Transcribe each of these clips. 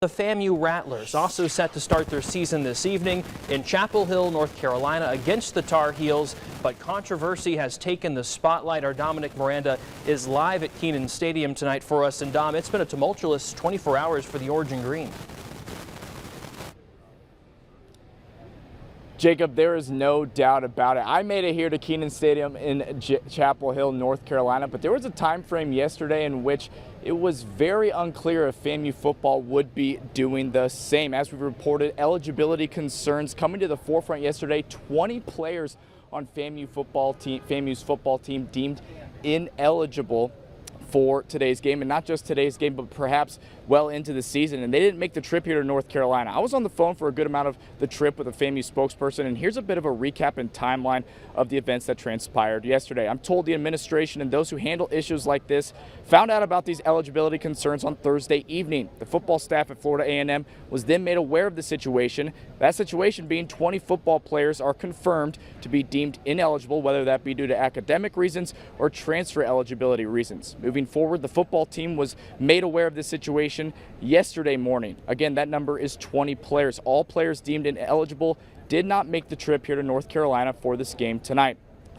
The FAMU Rattlers also set to start their season this evening in Chapel Hill, North Carolina against the Tar Heels, but controversy has taken the spotlight. Our Dominic Miranda is live at Kenan Stadium tonight for us. And Dom, it's been a tumultuous 24 hours for the Orange and Green. Jacob, there is no doubt about it. I made it here to Kenan Stadium in Chapel Hill, North Carolina, but there was a time frame yesterday in which it was very unclear if FAMU football would be doing the same. As we reported, eligibility concerns coming to the forefront yesterday. 20 players on FAMU's football team deemed ineligible for today's game, and not just today's game, but perhaps well into the season. And they didn't make the trip here to North Carolina. I was on the phone for a good amount of the trip with a FAMU spokesperson, and here's a bit of a recap and timeline of the events that transpired yesterday. I'm told the administration and those who handle issues like this found out about these eligibility concerns on Thursday evening. The football staff at Florida A&M was then made aware of the situation. That situation being 20 football players are confirmed to be deemed ineligible, whether that be due to academic reasons or transfer eligibility reasons. Moving forward, the football team was made aware of this situation yesterday morning. Again, that number is 20 players. All players deemed ineligible did not make the trip here to North Carolina for this game tonight.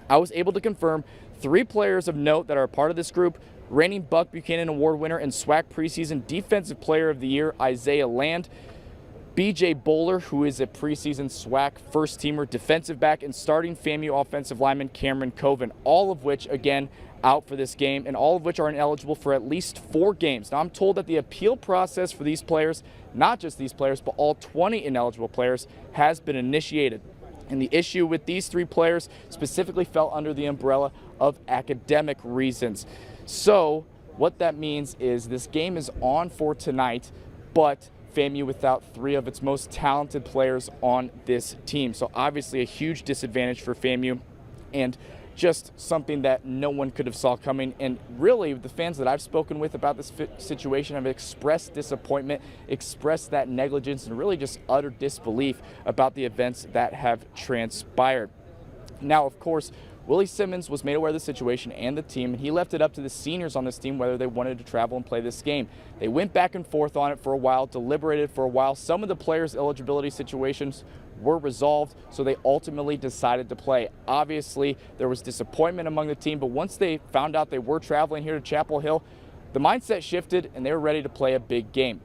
I was able to confirm 3 players of note that are a part of this group: reigning Buck Buchanan Award winner and SWAC preseason Defensive Player of the Year Isaiah Land, B.J. Bowler, who is a preseason SWAC first-teamer defensive back, and starting FAMU offensive lineman Cameron Coven, all of which, again, out for this game, and all of which are ineligible for at least 4 games. Now, I'm told that the appeal process for these players, not just these players, but all 20 ineligible players, has been initiated. And the issue with these 3 players specifically fell under the umbrella of academic reasons. So what that means is this game is on for tonight, but FAMU without 3 of its most talented players on this team. So obviously a huge disadvantage for FAMU, and just something that no one could have saw coming. And really, the fans that I've spoken with about this situation have expressed disappointment, expressed that negligence, and really just utter disbelief about the events that have transpired. Now, of course, Willie Simmons was made aware of the situation and the team, and he left it up to the seniors on this team whether they wanted to travel and play this game. They went back and forth on it for a while, deliberated for a while. Some of the players' eligibility situations were resolved, so they ultimately decided to play. Obviously, there was disappointment among the team, but once they found out they were traveling here to Chapel Hill, the mindset shifted and they were ready to play a big game.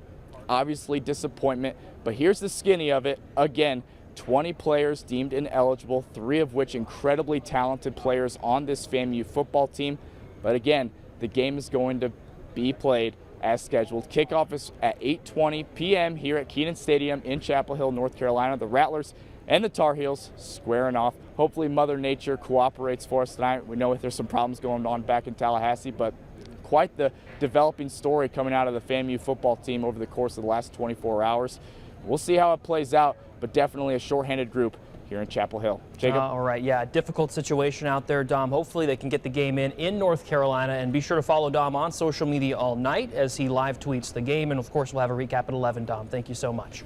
Obviously, disappointment, but here's the skinny of it. Again, 20 players deemed ineligible, 3 of which incredibly talented players on this FAMU football team. But again, the game is going to be played as scheduled. Kickoff is at 8:20 p.m. here at Kenan Stadium in Chapel Hill, North Carolina. The Rattlers and the Tar Heels squaring off. Hopefully Mother Nature cooperates for us tonight. We know there's some problems going on back in Tallahassee, but quite the developing story coming out of the FAMU football team over the course of the last 24 hours. We'll see how it plays out, but definitely a shorthanded group here in Chapel Hill. Jacob? All right, yeah, difficult situation out there, Dom. Hopefully they can get the game in North Carolina, and be sure to follow Dom on social media all night as he live tweets the game, and of course we'll have a recap at 11, Dom. Thank you so much.